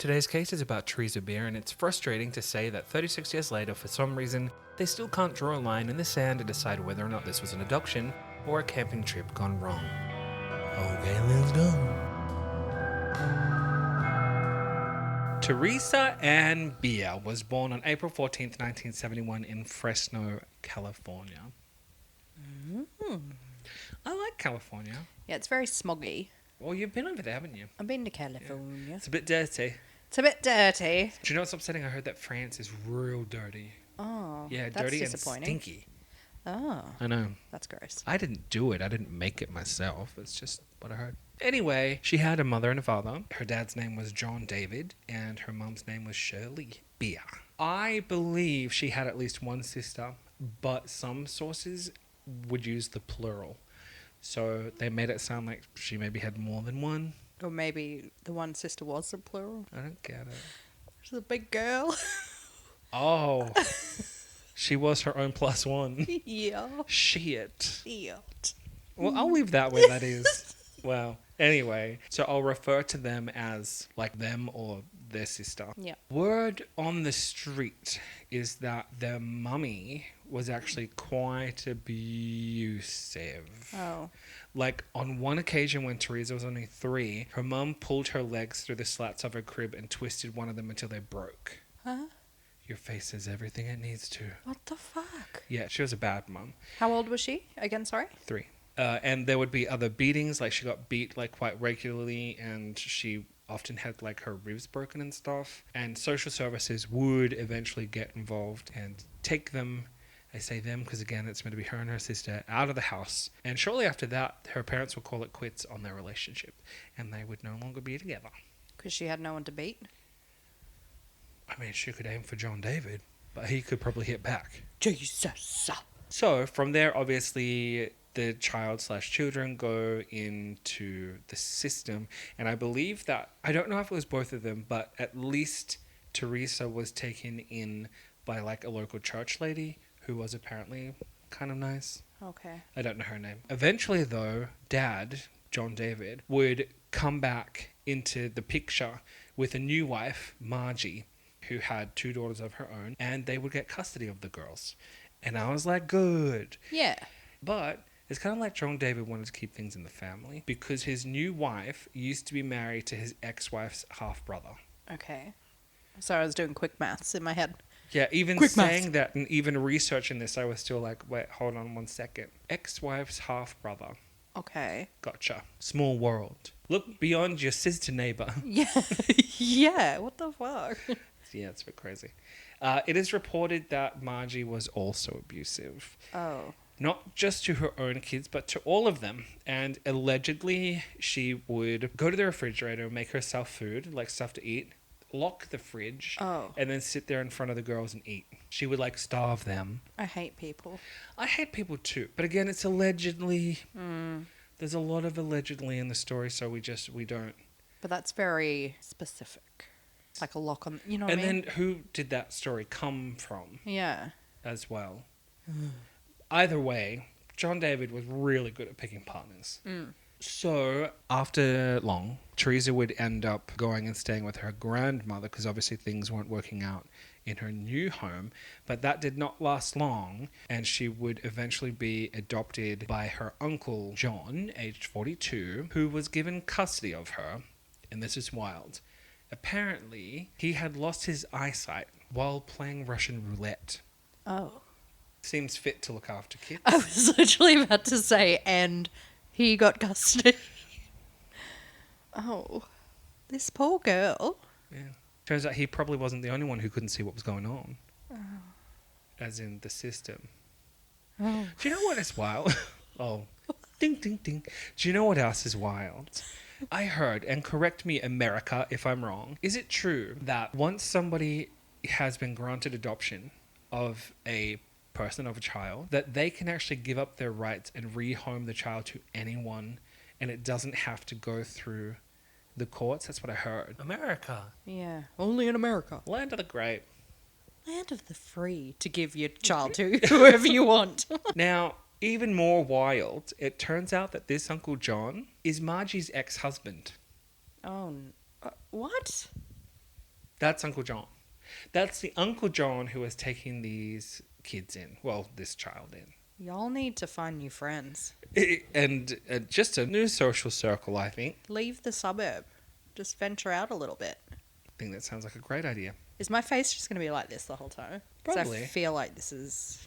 Today's case is about Theresa Bier, and it's frustrating to say that 36 years later, for some reason, they still can't draw a line in the sand to decide whether or not this was an abduction or a camping trip gone wrong. Okay, let's go. Theresa Anne Bier was born on April 14th, 1971 in Fresno, California. I like California. Yeah, it's very smoggy. Well, you've been over there, haven't you? I've been to California. It's a bit dirty. It's a bit dirty. Do you know what's upsetting? I heard that France is real dirty. Oh, Yeah, that's dirty and disappointing. stinky. Oh, I know. that's gross. I didn't do it. I didn't make it myself. It's just what I heard. Anyway, she had a mother and a father. Her dad's name was John David, and her mom's name was Shirley Bier. I believe she had at least one sister, but some sources would use the plural. So they made it sound like she maybe had more than one. Or maybe the one sister was the plural. I don't get it. She's a big girl. Oh, she was her own plus one. Yeah. Shit. Yeah. Well, I'll leave that where that is. Well, anyway, so I'll refer to them as like them or their sister. Yeah. Word on the street is that their mummy was actually quite abusive. Oh. Like on one occasion when Theresa was only 3, her mum pulled her legs through the slats of her crib and twisted one of them until they broke. Huh? Your face says everything it needs to. What the fuck? Yeah, she was a bad mum. How old was she? Again, sorry? 3. And there would be other beatings, like she got beat like quite regularly, and she often had like her ribs broken and stuff. And social services would eventually get involved and take them, I say them because again it's meant to be her and her sister, out of the house. And shortly after that, her parents would call it quits on their relationship, and they would no longer be together. Because she had no one to beat? I mean, she could aim for John David, but he could probably hit back. Jesus. So from there, obviously, the child/children go into the system. And I believe that, I don't know if it was both of them, but at least Theresa was taken in by like a local church lady who was apparently kind of nice. Okay. I don't know her name. Eventually, though, Dad, John David, would come back into the picture with a new wife, Margie, who had 2 daughters of her own, and they would get custody of the girls. And I was like, good. Yeah. But it's kind of like John David wanted to keep things in the family because his new wife used to be married to his ex-wife's half-brother. Okay. Sorry, I was doing quick maths in my head. Yeah, even Quick saying maths. that and even researching this, I was still like, wait, hold on one second. Ex-wife's half-brother. Okay. Gotcha. Small world. Look beyond your sister neighbor. Yeah. Yeah. What the fuck? Yeah, it's a bit crazy. It is reported that Margie was also abusive. Oh. Not just to her own kids, but to all of them. And allegedly, she would go to the refrigerator, make herself food, like stuff to eat, lock the fridge, and then sit there in front of the girls and eat. She would like starve them. I hate people. I hate people too. But again, it's allegedly. There's a lot of allegedly in the story, so we don't. But that's very specific. Like a lock on, you know what And I mean? then who did that story come from Yeah. as well? Either way, John David was really good at picking partners. So after long, Theresa would end up going and staying with her grandmother because obviously things weren't working out in her new home. But that did not last long, and she would eventually be adopted by her uncle John, aged 42, who was given custody of her. And this is wild. Apparently, he had lost his eyesight while playing Russian roulette. Oh. Seems fit to look after kids. I was literally about to say, and he got custody. Oh. This poor girl. Yeah. Turns out he probably wasn't the only one who couldn't see what was going on. As in the system. Oh. Do you know what is wild? Oh. Ding, ding, ding. Do you know what else is wild? I heard, and correct me, America, if I'm wrong. Is it true that once somebody has been granted adoption of a person, of a child, that they can actually give up their rights and rehome the child to anyone, and it doesn't have to go through the courts? That's what I heard. America. Yeah. Only in America. Land of the great. Land of the free to give your child to whoever you want. Now, even more wild, it turns out that this Uncle John is Margie's ex-husband. Oh. What? That's Uncle John. That's the Uncle John who is taking these kids in. Well, this child in. Y'all need to find new friends. And just a new social circle, I think. Leave the suburb. Just venture out a little bit. I think that sounds like a great idea. Is my face just going to be like this the whole time? 'Cause Probably. I feel like this is...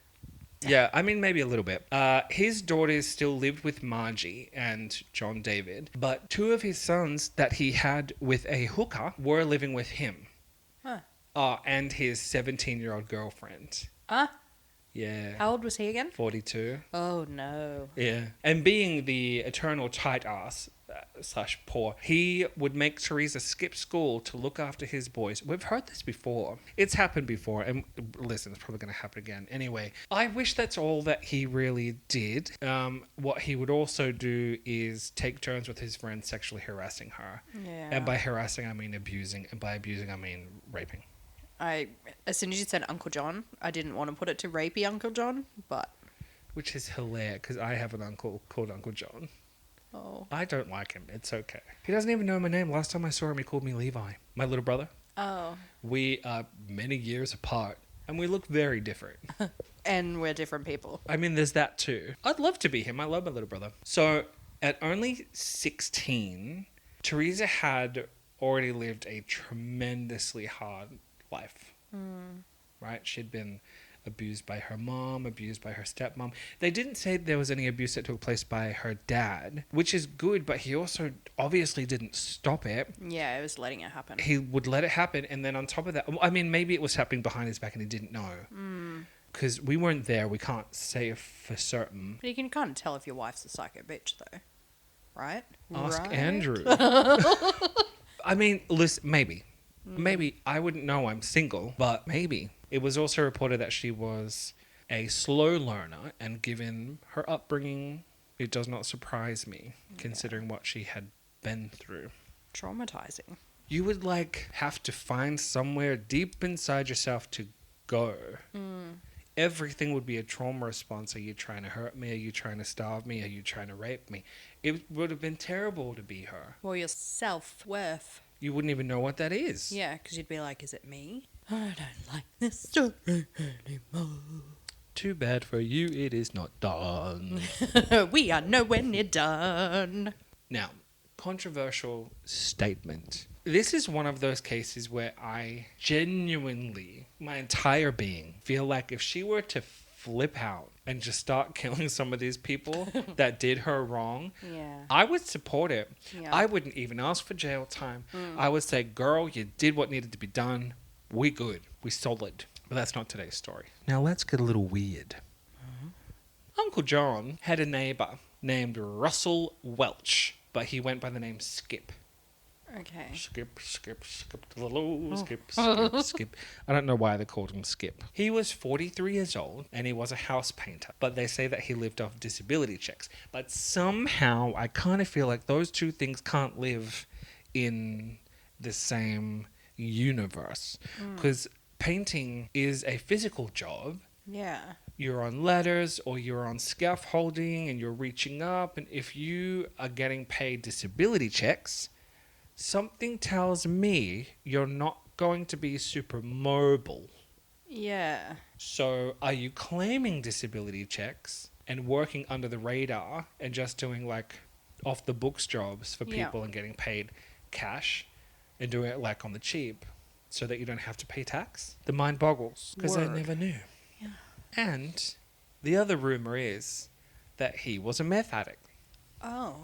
Yeah, I mean, maybe a little bit. His daughters still lived with Margie and John David, but 2 of his sons that he had with a hooker were living with him. Huh. And his 17-year-old girlfriend. Ah, Yeah. how old was he again? 42. Oh, no. Yeah. And being the eternal tight ass / poor, he would make Theresa skip school to look after his boys. We've heard this before. It's happened before. And listen, it's probably going to happen again. Anyway, I wish that's all that he really did. What he would also do is take turns with his friend sexually harassing her. Yeah. And by harassing, I mean abusing. And by abusing, I mean raping. As soon as you said Uncle John, I didn't want to put it to rapey Uncle John, but... Which is hilarious because I have an uncle called Uncle John. Oh. I don't like him. It's okay. He doesn't even know my name. Last time I saw him, he called me Levi. My little brother. Oh. We are many years apart, and we look very different. And we're different people. I mean, there's that too. I'd love to be him. I love my little brother. So, at only 16, Theresa had already lived a tremendously hard life. Right? She'd been abused by her mom, abused by her stepmom. They didn't say there was any abuse that took place by her dad, which is good, but he also obviously didn't stop it. Yeah, it was letting it happen. He would let it happen, and then on top of that, I mean, maybe it was happening behind his back and he didn't know. Because we weren't there, we can't say for certain. But you can kind of tell if your wife's a psycho bitch, though. Right? Ask Right? Andrew. I mean, listen, maybe. Maybe. I wouldn't know, I'm single, but maybe. It was also reported that she was a slow learner, and given her upbringing, it does not surprise me, considering what she had been through. Traumatizing. You would, have to find somewhere deep inside yourself to go. Everything would be a trauma response. Are you trying to hurt me? Are you trying to starve me? Are you trying to rape me? It would have been terrible to be her. Well, your self-worth. You wouldn't even know what that is. Yeah, because you'd be like, is it me? I don't like this story anymore. Too bad for you, it is not done. We are nowhere near done. Now, controversial statement. This is one of those cases where I genuinely, my entire being, feel like if she were to flip out and just start killing some of these people that did her wrong, Yeah. I would support it. Yeah. I wouldn't even ask for jail time. I would say, girl, you did what needed to be done. We good. We solid. But that's not today's story. Now let's get a little weird. Uncle John had a neighbor named Russell Welch, but he went by the name Skip. Okay. Skip, skip, skip to the loo, skip, skip, skip. I don't know why they called him Skip. He was 43 years old, and he was a house painter. But they say that he lived off disability checks. But somehow, I kind of feel like those two things can't live in the same universe. Because painting is a physical job. Yeah. You're on ladders or you're on scaffolding and you're reaching up. And if you are getting paid disability checks, something tells me you're not going to be super mobile. Yeah. So are you claiming disability checks and working under the radar and just doing off the books jobs for people and getting paid cash and doing it on the cheap so that you don't have to pay tax? The mind boggles because I Word. never knew. Yeah. And the other rumor is that he was a meth addict. Oh.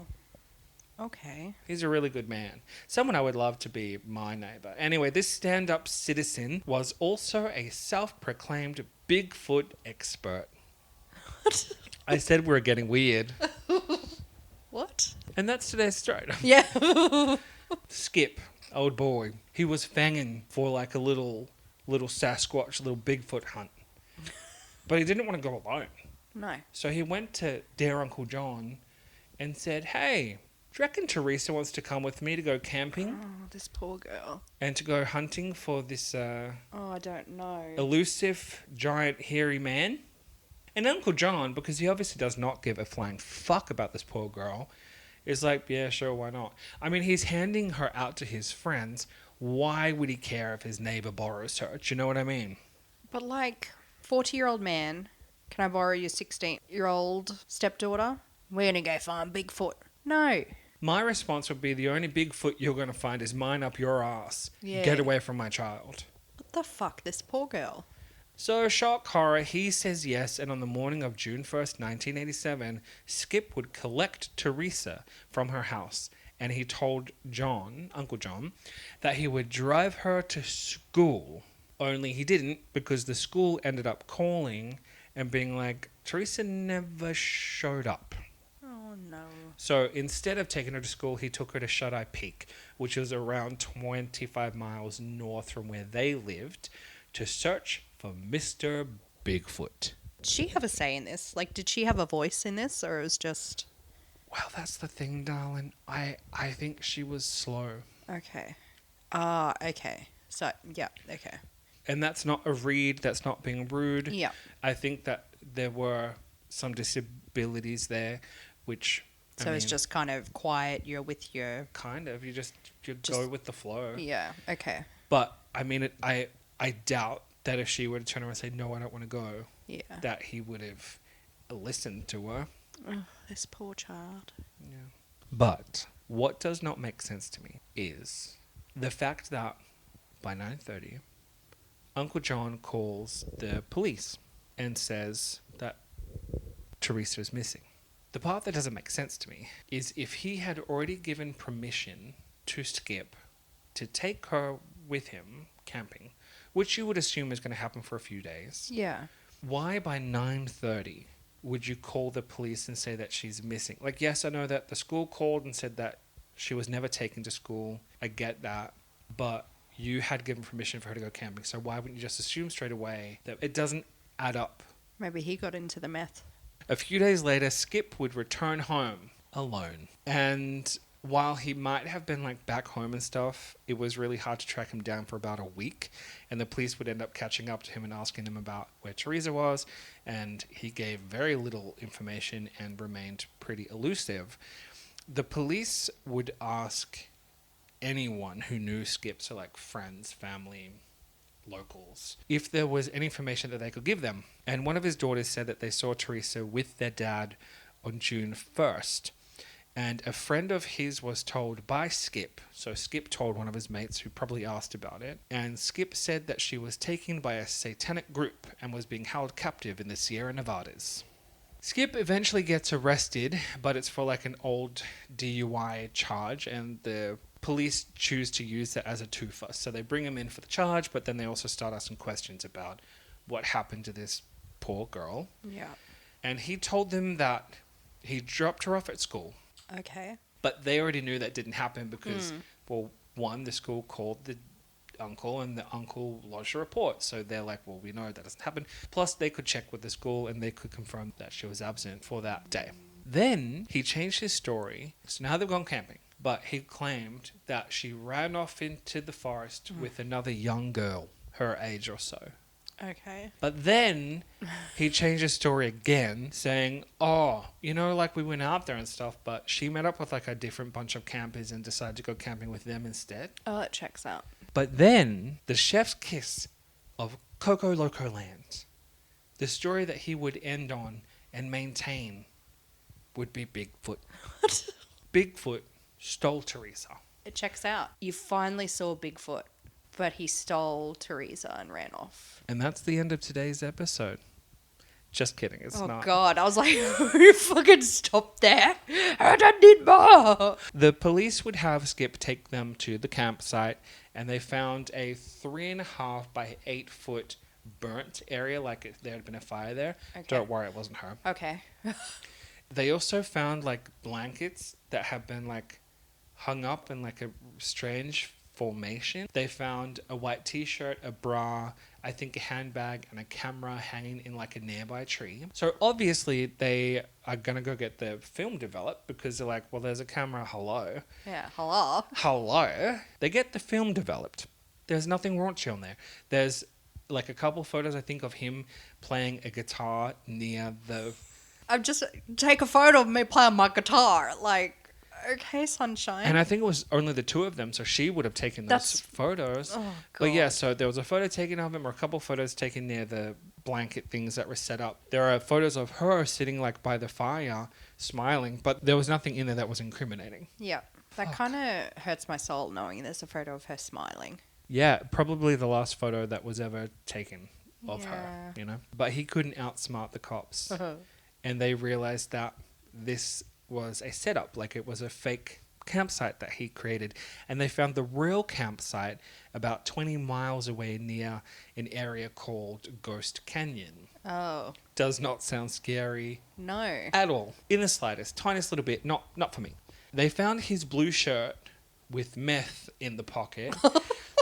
Okay. He's a really good man. Someone I would love to be my neighbor. Anyway, this stand-up citizen was also a self-proclaimed Bigfoot expert. What? I said we were getting weird. What? And that's today's story. Yeah. Skip, old boy. He was fanging for a little Sasquatch, little Bigfoot hunt. But he didn't want to go alone. No. So he went to dear Uncle John and said, hey, do you reckon Theresa wants to come with me to go camping Oh, this poor girl. and to go hunting for this Oh, I don't know. elusive, giant, hairy man? And Uncle John, because he obviously does not give a flying fuck about this poor girl, is like, yeah, sure, why not? I mean, he's handing her out to his friends why would he care if his neighbor borrows her? Do you know what I mean? But like, 40-year-old man, can I borrow your 16-year-old stepdaughter? We're gonna go find Bigfoot. No. My response would be the only Bigfoot you're going to find is mine up your ass. Yeah. Get away from my child. What the fuck, this poor girl. So, shock horror, he says yes, and on the morning of June 1st, 1987, Skip would collect Theresa from her house, and he told John, Uncle John, that he would drive her to school. Only he didn't, because the school ended up calling and being like, Theresa never showed up. Oh no. So instead of taking her to school, he took her to Shut-Eye Peak, which was around 25 miles north from where they lived, to search for Mr. Bigfoot. Did she have a say in this? Like, did she have a voice in this, or it was just... Well, that's the thing, darling. I think she was slow. Okay. Okay. So, yeah, okay. And that's not a read, that's not being rude. Yeah. I think that there were some disabilities there, which... So it's just kind of quiet, you're with your... Kind of. You go with the flow. Yeah, okay. But, I mean, I doubt that if she were to turn around and say, no, I don't want to go, Yeah. that he would have listened to her. Oh, this poor child. Yeah. But what does not make sense to me is the fact that by 9:30, Uncle John calls the police and says that Theresa is missing. The part that doesn't make sense to me is if he had already given permission to Skip to take her with him camping, which you would assume is going to happen for a few days. Yeah. Why by 9:30 would you call the police and say that she's missing? Like, yes, I know that the school called and said that she was never taken to school. I get that. But you had given permission for her to go camping. So why wouldn't you just assume straight away that it doesn't add up? Maybe he got into the meth. A few days later, Skip would return home alone. And while he might have been like back home and stuff, it was really hard to track him down for about a week. And the police would end up catching up to him and asking him about where Theresa was. And he gave very little information and remained pretty elusive. The police would ask anyone who knew Skip, so like friends, family, locals, if there was any information that they could give them. And one of his daughters said that they saw Theresa with their dad on June 1st. And a friend of his was told by Skip. So Skip told one of his mates who probably asked about it. And Skip said that she was taken by a satanic group and was being held captive in the Sierra Nevadas. Skip eventually gets arrested, but it's for like an old DUI charge, and the police choose to use that as a twofer. So they bring him in for the charge, but then they also start asking questions about what happened to this poor girl. Yeah. And he told them that he dropped her off at school. Okay. But they already knew that didn't happen because, well, one, the school called the uncle and the uncle lodged a report. So they're like, well, we know that doesn't happen. Plus, they could check with the school and they could confirm that she was absent for that day. Then he changed his story. So now they've gone camping. But he claimed that she ran off into the forest with another young girl, her age or so. Okay. But then he changed his story again, saying, oh, you know, like we went out there and stuff, but she met up with like a different bunch of campers and decided to go camping with them instead. Oh, that checks out. But then the chef's kiss of Coco Loco Land, the story that he would end on and maintain would be Bigfoot. What? Bigfoot stole Theresa. It checks out. You finally saw Bigfoot, but he stole Theresa and ran off. And that's the end of today's episode. Just kidding, it's not. Oh, God. I was like, you fucking stop there. And I did more. The police would have Skip take them to the campsite, and they found a 3.5 by 8 foot burnt area, like there had been a fire there. Okay. Don't worry, it wasn't her. Okay. They also found like blankets that had been like hung up in like a strange formation. They found a white t-shirt, a bra, I think a handbag, and a camera hanging in like a nearby tree. So obviously they are going to go get the film developed because they're like, well, there's a camera, hello. Yeah, hello. Hello. They get the film developed. There's nothing raunchy on there. There's like a couple photos, I think, of him playing a guitar near the... I'm just... Take a photo of me playing my guitar. Like, Okay, sunshine. And I think it was only the two of them, so she would have taken those photos. Oh, God. But yeah, so there was a photo taken of him, or a couple of photos taken near the blanket things that were set up. There are photos of her sitting like by the fire, smiling, but there was nothing in there that was incriminating. Yeah. That kind of hurts my soul knowing there's a photo of her smiling. Yeah, probably the last photo that was ever taken of Yeah. her, you know? But he couldn't outsmart the cops. And they realized that this was a setup, like it was a fake campsite that he created. And they found the real campsite about 20 miles away near an area called Ghost Canyon. Oh. Does not sound scary No. at all, in the slightest, tiniest little bit, not for me. They found his blue shirt with meth in the pocket.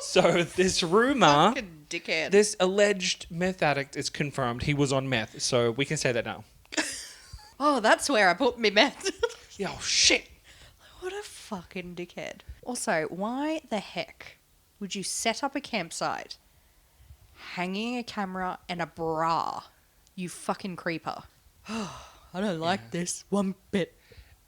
So this rumor, Fucking dickhead. this alleged meth addict is confirmed he was on meth. So we can say that now. Oh, that's where I put me meth. Yeah, oh shit. What a fucking dickhead. Also, why the heck would you set up a campsite hanging a camera and a bra? You fucking creeper. I don't like this one bit.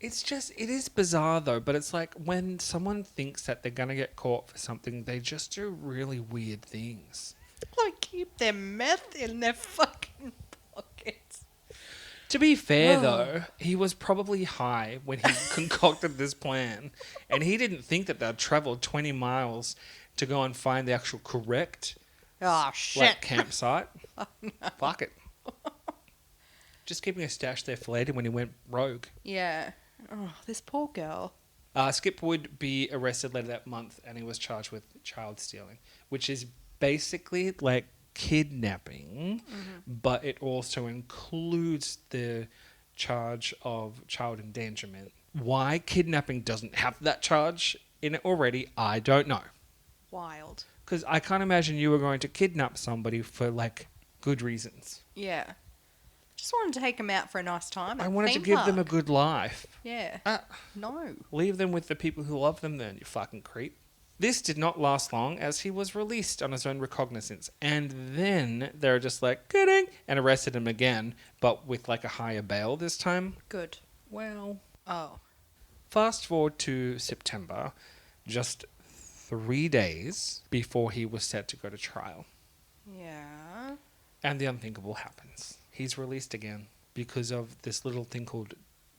It is bizarre though, but it's like when someone thinks that they're going to get caught for something, they just do really weird things. Like keep their meth in their fucking pockets. To be fair though, he was probably high when he concocted this plan, and he didn't think that they'd travel 20 miles to go and find the actual correct Oh, shit. like, campsite. Fuck it. Just keeping a stash there for later when he went rogue. Yeah. Oh, this poor girl. Skip would be arrested later that month, and he was charged with child stealing, which is basically like kidnapping, but it also includes the charge of child endangerment. Why kidnapping doesn't have that charge in it already, I don't know. Wild. Because I can't imagine you were going to kidnap somebody for like good reasons. Yeah. Just wanted to take them out for a nice time. I wanted to give them a good life. Yeah. No. Leave them with the people who love them then, you fucking creep. This did not last long as he was released on his own recognizance. And then they're just like, kidding, and arrested him again, but with like a higher bail this time. Good. Well, Oh. fast forward to September, just 3 days before he was set to go to trial. Yeah. And the unthinkable happens. He's released again because of this little thing called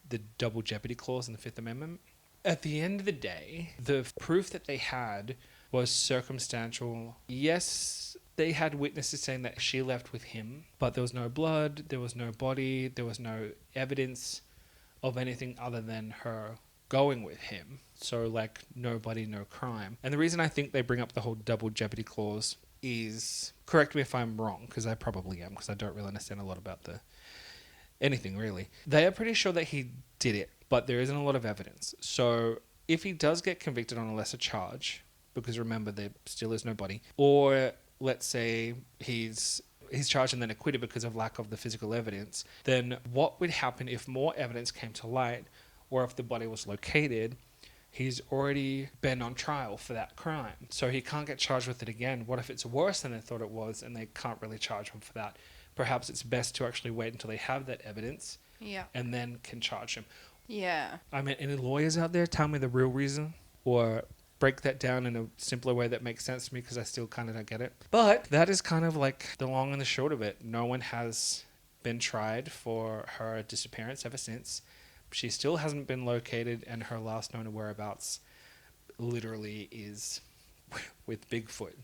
the double jeopardy clause in the Fifth Amendment. At the end of the day, the proof that they had was circumstantial. Yes, they had witnesses saying that she left with him, but there was no blood, there was no body, there was no evidence of anything other than her going with him. So, like, no body, no crime. And the reason I think they bring up the whole double jeopardy clause is, correct me if I'm wrong, because I probably am, because I don't really understand a lot about anything really. They are pretty sure that he did it, but there isn't a lot of evidence. So if he does get convicted on a lesser charge, because remember there still is no body, or let's say he's charged and then acquitted because of lack of the physical evidence, then what would happen if more evidence came to light, or if the body was located? He's already been on trial for that crime, so he can't get charged with it again. What if it's worse than they thought it was and they can't really charge him for that? Perhaps it's best to actually wait until they have that evidence and then can charge him. Yeah. I mean, any lawyers out there, tell me the real reason, or break that down in a simpler way that makes sense to me, because I still kind of don't get it. But that is kind of like the long and the short of it. No one has been tried for her disappearance ever since. She still hasn't been located, and her last known whereabouts literally is with Bigfoot.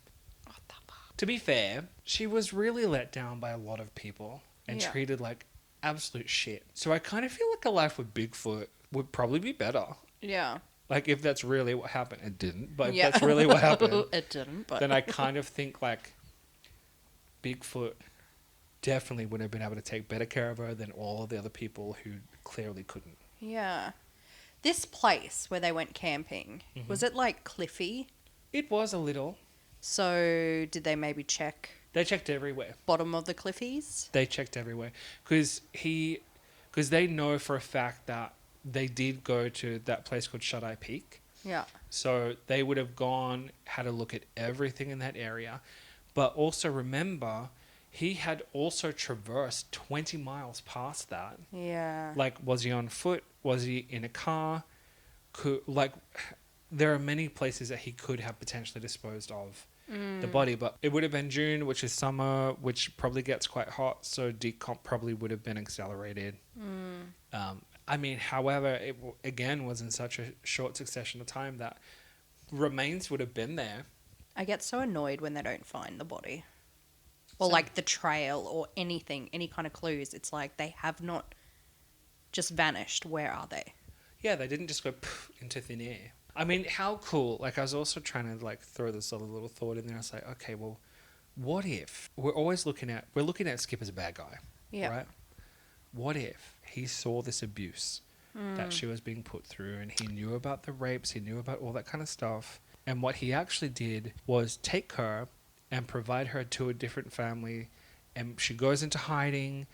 What the fuck? To be fair, she was really let down by a lot of people and Yeah. treated like absolute shit. So I kind of feel like a life with Bigfoot would probably be better. Yeah. Like, if that's really what happened. It didn't, but Yeah. if that's really what happened, It didn't, but... then I kind of think like Bigfoot definitely would have been able to take better care of her than all of the other people who clearly couldn't. Yeah. This place where they went camping, was it like cliffy? It was a little. So did they maybe check They checked everywhere. bottom of the cliffies? They checked everywhere. Because they know for a fact that they did go to that place called Shut-Eye Peak. Yeah. So they would have gone, had a look at everything in that area. But also remember, he had also traversed 20 miles past that. Yeah. Like, was he on foot? Was he in a car? could, like, there are many places that he could have potentially disposed of the body, but it would have been June, which is summer, which probably gets quite hot, so decomp probably would have been accelerated. I mean, however, again was in such a short succession of time that remains would have been there. I get so annoyed when they don't find the body. Or Same. like the trail or anything, any kind of clues. It's like they have not just vanished. Where are they? Yeah, they didn't just go into thin air. I mean, how cool. Like, I was also trying to, like, throw this other little thought in there. I was like, okay, well, what if we're looking at Skip as a bad guy, Yeah. right? What if he saw this abuse that she was being put through, and he knew about the rapes, he knew about all that kind of stuff, and what he actually did was take her and provide her to a different family, and she goes into hiding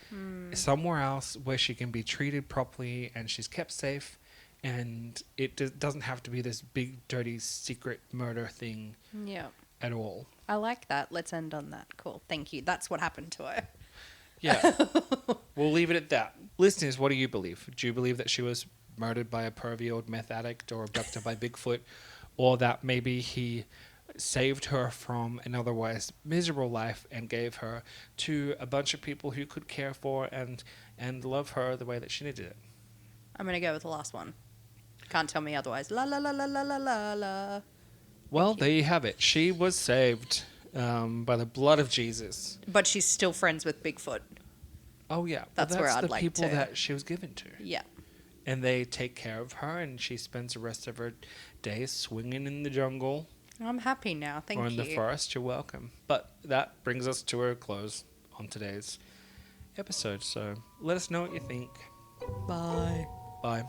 somewhere else where she can be treated properly and she's kept safe, and it doesn't have to be this big dirty secret murder thing Yeah. at all. I like that. Let's end on that. Cool. Thank you. That's what happened to her. Yeah. We'll leave it at that. Listeners, what do you believe? Do you believe that she was murdered by a pervy old meth addict or abducted by Bigfoot, or that maybe he saved her from an otherwise miserable life and gave her to a bunch of people who could care for and love her the way that she needed it? I'm going to go with the last one. Can't tell me otherwise. La la la la la la la la. Well, there you have it. She was saved by the blood of Jesus. But she's still friends with Bigfoot. Oh, yeah. That's where I'd the like people to- that she was given to. Yeah. And they take care of her, and she spends the rest of her days swinging in the jungle I'm happy now. Thank or you. in the forest. You're welcome. But that brings us to a close on today's episode. So let us know what you think. Bye. Bye.